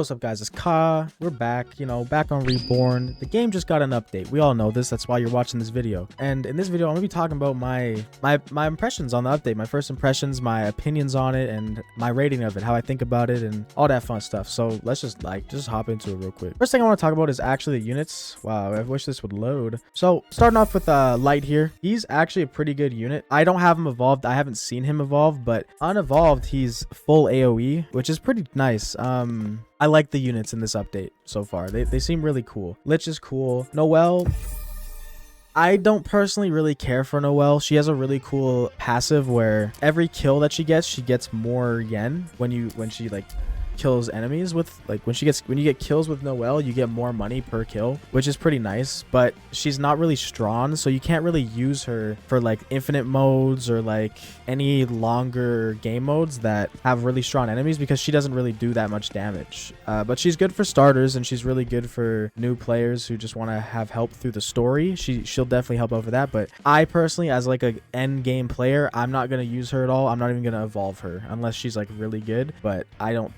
What's up, guys? It's Ka. We're back, back on Reborn. The game just got an update. We all know this. That's why you're watching this video. And in this video, I'm gonna be talking about my impressions on the update, my first impressions, my opinions on it, and my rating of it, how I think about it, and all that fun stuff. So let's just hop into it real quick. First thing I want to talk about is actually the units. Wow, I wish this would load. So starting off with Light here. He's actually a pretty good unit. I don't have him evolved. I haven't seen him evolve, but unevolved, he's full AoE, which is pretty nice. I like the units in this update so far. They seem really cool. Lich is cool. Noelle, I don't personally really care for Noelle. She has a really cool passive where every kill that she gets more yen when she like kills enemies with, like, when you get kills with Noelle, you get more money per kill, which is pretty nice. But she's not really strong, so you can't really use her for like infinite modes or like any longer game modes that have really strong enemies, because she doesn't really do that much damage. But she's good for starters, and she's really good for new players who just want to have help through the story. She'll definitely help over that. But I personally, as like a end game player, I'm not going to use her at all. I'm not even going to evolve her unless she's like really good. But I don't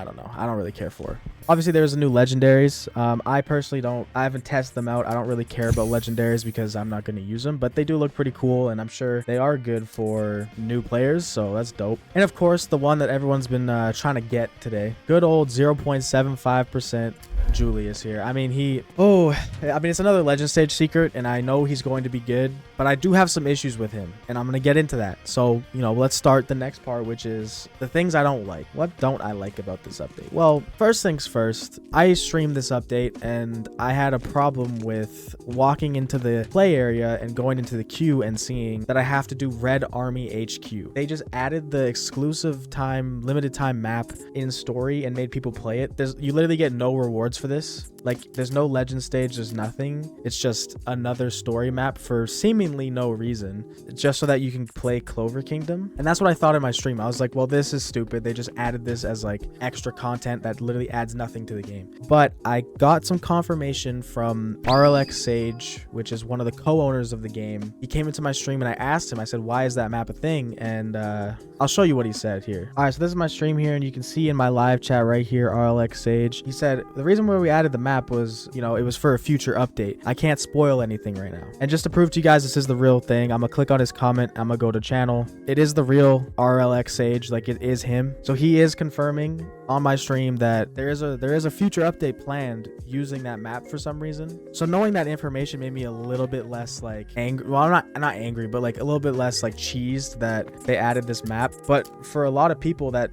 know. I don't really care for her. Obviously, there's the new legendaries. I haven't tested them out. I don't really care about legendaries because I'm not going to use them, but they do look pretty cool, and I'm sure they are good for new players, so that's dope. And of course, the one that everyone's been trying to get today, good old 0.75% Julius here. I mean, it's another legend stage secret, and I know he's going to be good, but I do have some issues with him, and I'm going to get into that. So, let's start the next part, which is the things I don't like. What don't I like about this update? Well, first things first, I streamed this update, and I had a problem with walking into the play area and going into the queue and seeing that I have to do Red Army HQ. They just added the exclusive limited time map in story and made people play it. You literally get no rewards for this. Like, there's no legend stage, there's nothing. It's just another story map for seemingly no reason, just so that you can play Clover Kingdom. And that's what I thought in my stream. I was like, well, this is stupid. They just added this as like extra content that literally adds nothing to the game. But I got some confirmation from RLX Sage, which is one of the co-owners of the game. He came into my stream and I asked him, I said, why is that map a thing? And I'll show you what he said here. All right, so this is my stream here, and you can see in my live chat right here, RLX Sage. He said, the reason why we added the map was, it was for a future update. I can't spoil anything right now. And just to prove to you guys this is the real thing, I'm gonna click on his comment. I'm gonna go to channel. It is the real RLX Sage, like it is him. So he is confirming on my stream that there is a future update planned using that map for some reason. So knowing that information made me a little bit less like angry. Well, I'm not angry, but like a little bit less like cheesed that they added this map. But for a lot of people that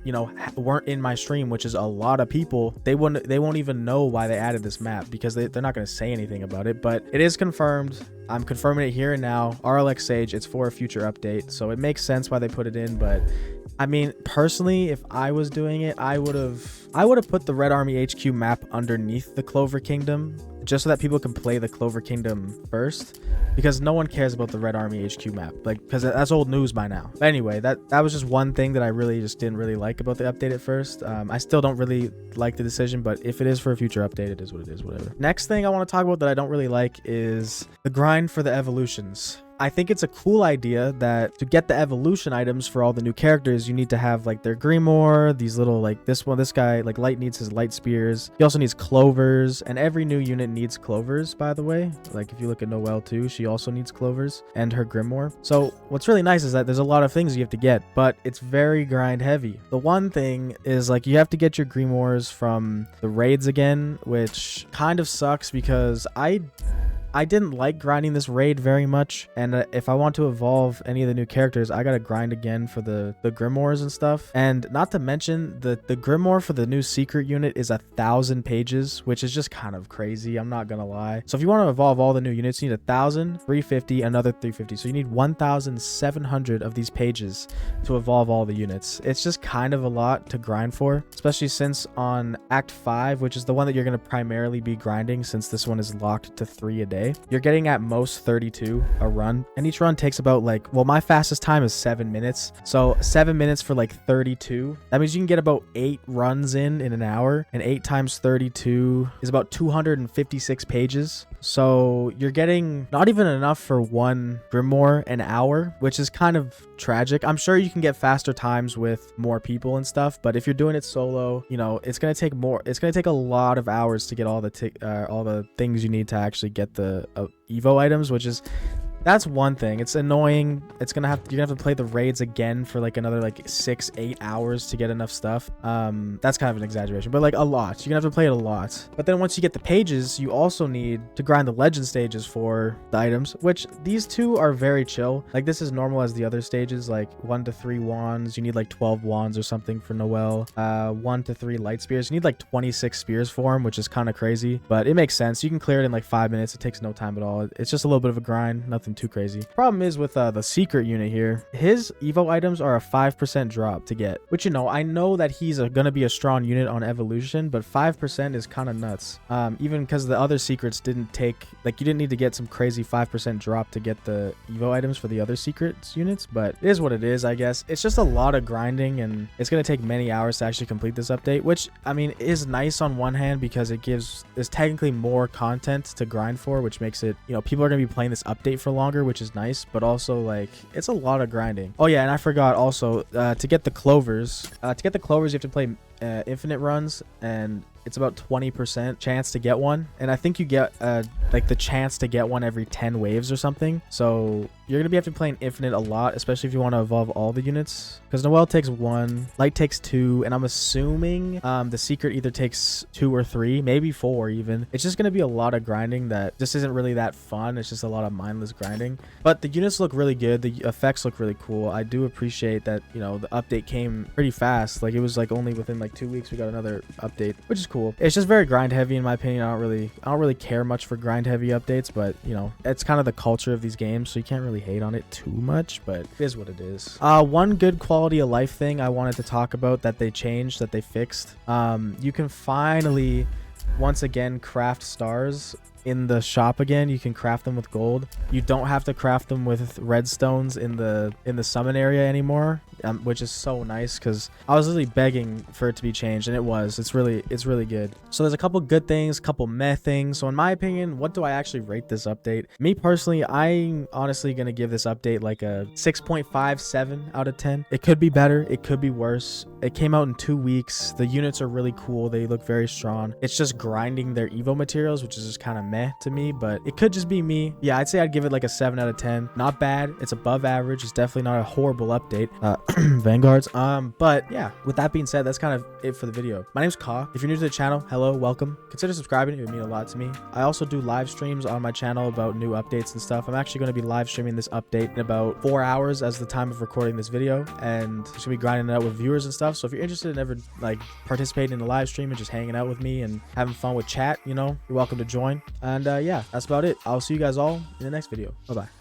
weren't in my stream, which is a lot of people, they won't even know why they added this map, because they're not going to say anything about it. But it is confirmed. I'm confirming it here and now. RLX Sage, it's for a future update, so it makes sense why they put it in. But I mean, personally, if I was doing it, I would have put the Red Army HQ map underneath the Clover Kingdom, just so that people can play the Clover Kingdom first, because no one cares about the Red Army HQ map, like, because that's old news by now. But anyway, that was just one thing that I really just didn't really like about the update at first. I still don't really like the decision, but if it is for a future update, it is what it is, whatever. Next thing I want to talk about that I don't really like is the grind for the evolutions. I think it's a cool idea that to get the evolution items for all the new characters, you need to have like their Grimoire, these little, like this guy, like Light needs his light spears. He also needs clovers, and every new unit needs clovers, by the way. Like if you look at Noelle too, she also needs clovers and her Grimoire. So what's really nice is that there's a lot of things you have to get, but it's very grind heavy. The one thing is like you have to get your Grimoires from the raids again, which kind of sucks because I didn't like grinding this raid very much, and if I want to evolve any of the new characters, I gotta grind again for the Grimoires and stuff. And not to mention, the Grimoire for the new secret unit is 1,000 pages, which is just kind of crazy, I'm not gonna lie. So if you want to evolve all the new units, you need 1,000, 350, another 350. So you need 1,700 of these pages to evolve all the units. It's just kind of a lot to grind for, especially since on Act 5, which is the one that you're gonna primarily be grinding, since this one is locked to 3 a day. day, you're getting at most 32 a run, and each run takes about like, well, my fastest time is 7 minutes, so 7 minutes for like 32. That means you can get about 8 runs in an hour, and 8 times 32 is about 256 pages. So you're getting not even enough for one grimoire an hour, which is kind of tragic. I'm sure you can get faster times with more people and stuff, but if you're doing it solo, you know, it's gonna take more. It's gonna take a lot of hours to get all the things you need to actually get the Evo items, which is. That's one thing. It's annoying. You're gonna have to play the raids again for like another like 6-8 hours to get enough stuff. That's kind of an exaggeration, but like a lot. You're gonna have to play it a lot. But then once you get the pages, you also need to grind the legend stages for the items, which these two are very chill. Like this is normal as the other stages, like 1 to 3 wands. You need like 12 wands or something for Noel. 1 to 3 light spears. You need like 26 spears for him, which is kind of crazy, but it makes sense. You can clear it in like 5 minutes. It takes no time at all. It's just a little bit of a grind, nothing too crazy. Problem is with the secret unit here, his Evo items are a 5% drop to get, which, you know, I know that he's gonna be a strong unit on evolution, but 5% is kind of nuts. Even because the other secrets didn't take, like, you didn't need to get some crazy 5% drop to get the Evo items for the other secrets units, but it is what it is, I guess. It's just a lot of grinding, and it's gonna take many hours to actually complete this update, which, I mean, is nice on one hand because there's technically more content to grind for, which makes it, you know, people are gonna be playing this update for longer, which is nice, but also like it's a lot of grinding. Oh yeah, and I forgot also to get the clovers. You have to play infinite runs, and it's about 20% chance to get one, and I think you get like the chance to get one every 10 waves or something. So you're gonna have to play infinite a lot, especially if you want to evolve all the units, because Noel takes 1, light takes 2, and I'm assuming the secret either takes 2 or 3, maybe 4 even. It's just gonna be a lot of grinding that just isn't really that fun. It's just a lot of mindless grinding, but the units look really good. The effects look really cool. I do appreciate that, you know, the update came pretty fast. Like it was like only within like 2 weeks we got another update, which is cool. It's just very grind heavy in my opinion. I don't really care much for grind heavy updates, but you know, it's kind of the culture of these games, so you can't really hate on it too much, but it is what it is. One good quality of life thing I wanted to talk about that they changed, that they fixed. You can finally once again craft stars in the shop again. You can craft them with gold. You don't have to craft them with redstones in the summon area anymore, which is so nice, because I was really begging for it to be changed, and it was. It's really good. So there's a couple good things, couple meh things. So in my opinion, what do I actually rate this update? Me personally, I'm honestly gonna give this update like a 6.57 out of 10. It could be better, it could be worse. It came out in 2 weeks. The units are really cool. They look very strong. It's just grinding their Evo materials, which is just kind of meh to me, but it could just be me. Yeah, I'd say I'd give it like a 7 out of 10. Not bad. It's above average. It's definitely not a horrible update. Vanguards. But yeah, with that being said, that's kind of it for the video. My name's Ka. If you're new to the channel, hello, welcome. Consider subscribing. It would mean a lot to me. I also do live streams on my channel about new updates and stuff. I'm actually going to be live streaming this update in about 4 hours as the time of recording this video, and just gonna be grinding it out with viewers and stuff. So if you're interested in ever like participating in the live stream and just hanging out with me and having fun with chat, you know, you're welcome to join. And yeah, that's about it. I'll see you guys all in the next video. Bye bye.